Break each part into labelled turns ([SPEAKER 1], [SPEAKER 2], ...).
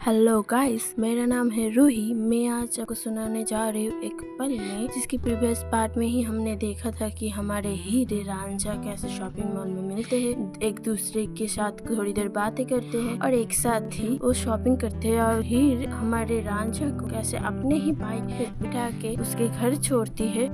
[SPEAKER 1] Hello guys, मेरा नाम है रूही। मैं आज आपको सुनाने जा रही हूँ एक पल में, जिसकी प्रीवियस पार्ट में ही हमने देखा था कि हमारे हीरे रांझा कैसे शॉपिंग मॉल में मिलते हैं, एक दूसरे के साथ थोड़ी देर बातें करते हैं और एक साथ ही वो शॉपिंग करते हैं। और हीर हमारे रांझा को कैसे अपने ही बाइक पे बिठा के उसके घर छोड़ती है।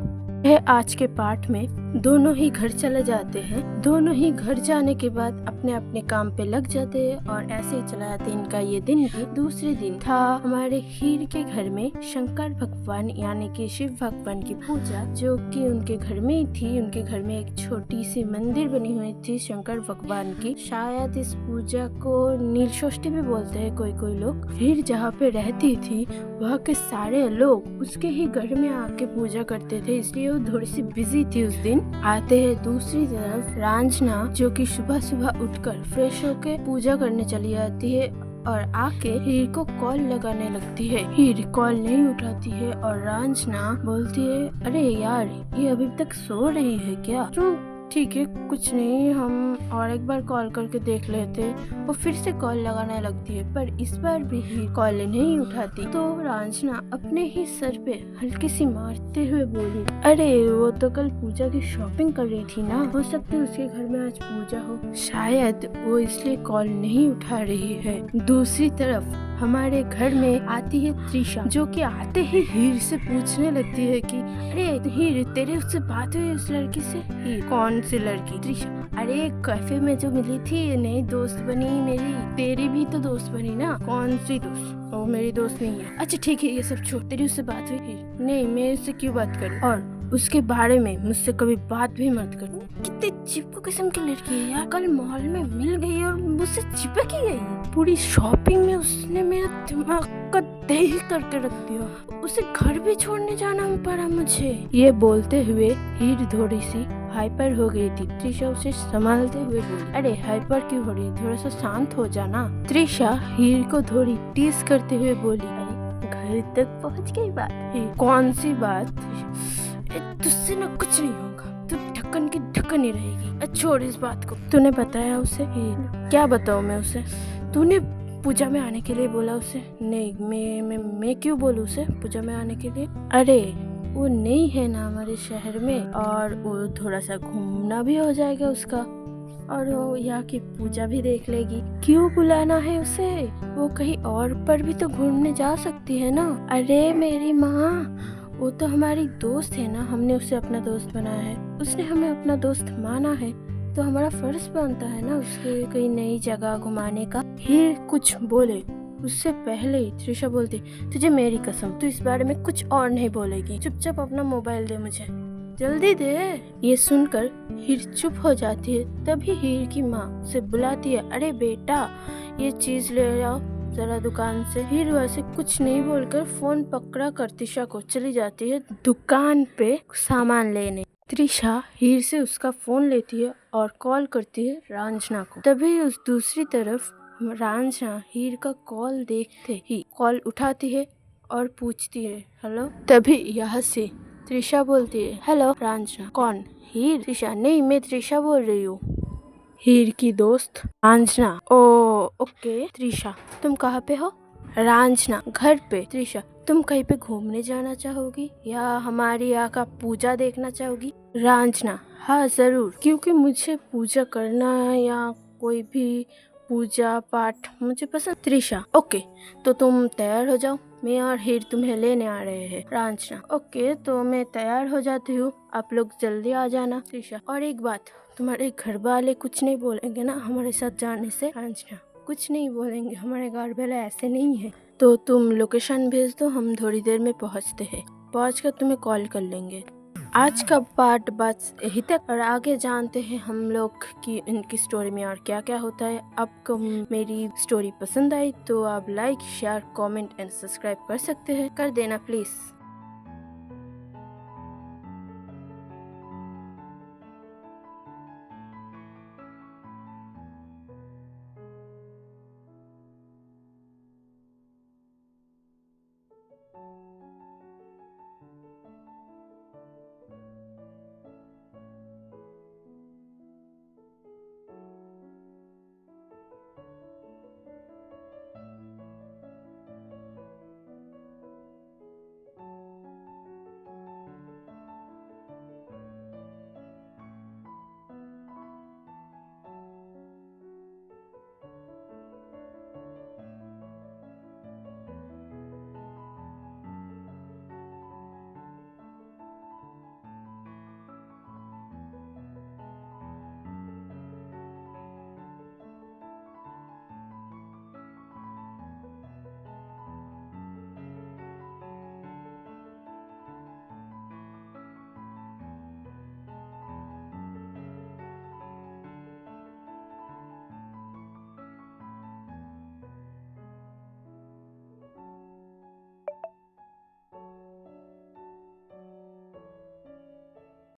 [SPEAKER 1] आज के पार्ट में दोनों ही घर चले जाते हैं। दोनों ही घर जाने के बाद अपने अपने काम पे लग जाते हैं और ऐसे ही चला जाते हैं। इनका ये दिन भी दूसरे दिन था। हमारे हीर के घर में शंकर भगवान यानी कि शिव भगवान की पूजा, जो कि उनके घर में ही थी। उनके घर में एक छोटी सी मंदिर बनी हुई थी शंकर भगवान की। शायद इस पूजा को नीलषष्ठी भी बोलते हैं कोई लोग। हीर जहाँ पे रहती थी वहाँ के सारे लोग उसके ही घर में आके पूजा करते थे, इसलिए वो थोड़ी सी बिजी थी उस दिन। आते हैं दूसरी तरफ रांझना, जो कि सुबह सुबह उठकर फ्रेश होके पूजा करने चली जाती है और आके हीर को कॉल लगाने लगती है। हीर कॉल नहीं उठाती है और रांझना बोलती है, अरे यार, ये अभी तक सो रही है क्या? ठीक है, कुछ नहीं, हम और एक बार कॉल करके देख लेते। वो फिर से कॉल लगाने लगती है, पर इस बार भी ही कॉल नहीं उठाती। तो रांझना अपने ही सर पे हल्की सी मारते हुए बोली, अरे वो तो कल पूजा की शॉपिंग कर रही थी ना, हो सकता है उसके घर में आज पूजा हो, शायद वो इसलिए कॉल नहीं उठा रही है। दूसरी तरफ हमारे घर में आती है त्रिशा, जो कि आते ही हीर से पूछने लगती है कि अरे हीर, तेरे उससे बात हुई उस लड़की से? हीर, कौन सी लड़की? त्रिशा, अरे कैफे में जो मिली थी, नई दोस्त बनी मेरी। तेरी भी तो दोस्त बनी ना? कौन सी दोस्त? वो मेरी दोस्त नहीं है। अच्छा ठीक है, ये सब छोड़, तेरी उससे बात हुई? हीर, नहीं, मैं उससे क्यों बात करूं, और उसके बारे में मुझसे कभी बात भी मत करो। कितनी चिपकू किस्म की लड़की है यार, कल मॉल में मिल गई और मुझसे चिपक ही गई। पूरी शॉपिंग में उसने मेरा दिमाग का दही करके रख दिया। उसे घर भी छोड़ने जाना पड़ा मुझे। ये बोलते हुए हीर थोड़ी सी हाइपर हो गई थी। त्रिशा उसे संभालते हुए बोली, अरे हाइपर क्यों हो रही है, थोड़ा सा शांत हो जाना। त्रिशा हीर को थोड़ी टीज करते हुए बोली, अरे घर तक पहुंच गई बात? कौन सी बात? तुझसे ना कुछ नहीं होगा, तू ढक्कन की ढक्कन ही रहेगी। छोड़ इस बात को। तूने बताया उसे? क्या बताऊं मैं उसे? तूने पूजा में आने के लिए बोला उसे? नहीं, मैं क्यों बोलूं उसे पूजा में आने के लिए? अरे वो नहीं है ना हमारे शहर में, और वो थोड़ा सा घूमना भी हो जाएगा उसका, और वो यहाँ की पूजा भी देख लेगी। क्यों बुलाना है उसे? वो कहीं और पर भी तो घूमने जा सकती है ना। अरे मेरी माँ, वो तो हमारी दोस्त है ना, हमने उसे अपना दोस्त बनाया है, उसने हमें अपना दोस्त माना है, तो हमारा फर्ज बनता है ना उसके कई नई जगह घुमाने का। हीर कुछ बोले उससे पहले ही त्रिशा बोलती, तुझे मेरी कसम, तू इस बारे में कुछ और नहीं बोलेगी। चुपचाप अपना मोबाइल दे मुझे, जल्दी दे। ये सुनकर हीर चुप हो जाती है। तभी हीर की माँ उसे बुलाती है, अरे बेटा, ये चीज ले आओ जरा दुकान से। हीर वैसे कुछ नहीं बोलकर फोन पकड़ा कर त्रिशा को चली जाती है दुकान पे सामान लेने। त्रिशा हीर से उसका फोन लेती है और कॉल करती है रांझना को। तभी उस दूसरी तरफ रांझना हीर का कॉल देखते ही कॉल उठाती है और पूछती है, हेलो। तभी यहाँ से त्रिशा बोलती है, हेलो रांझना। कौन? हीर? त्रिशा, नहीं, मैं त्रिशा बोल रही हूँ, हीर की दोस्त रांझना। ओ ओके त्रिशा, तुम कहाँ पे हो? रांझना, घर पे। त्रिशा, तुम कहीं पे घूमने जाना चाहोगी या हमारी यहाँ का पूजा देखना चाहोगी? रांझना, हाँ जरूर, क्योंकि मुझे पूजा करना या कोई भी पूजा पाठ मुझे पसंद। त्रिशा, ओके, तो तुम तैयार हो जाओ, मैं और हीर तुम्हें लेने आ रहे हैं। रांझना, ओके, तो मैं तैयार हो जाती हूँ, आप लोग जल्दी आ जाना। त्रिशा, और एक बात, तुम्हारे घर वाले कुछ नहीं बोलेंगे ना हमारे साथ जाने से? रांझना, कुछ नहीं बोलेंगे, हमारे घर वाले ऐसे नहीं है। तो तुम लोकेशन भेज दो, हम थोड़ी देर में पहुंचते हैं, पहुंचकर तुम्हें कॉल कर लेंगे। आज का पार्ट बस यही तक, और आगे जानते हैं हम लोग कि इनकी स्टोरी में और क्या क्या होता है। आपको मेरी स्टोरी पसंद आई तो आप like, share, comment and subscribe कर सकते हैं, कर देना प्लीज।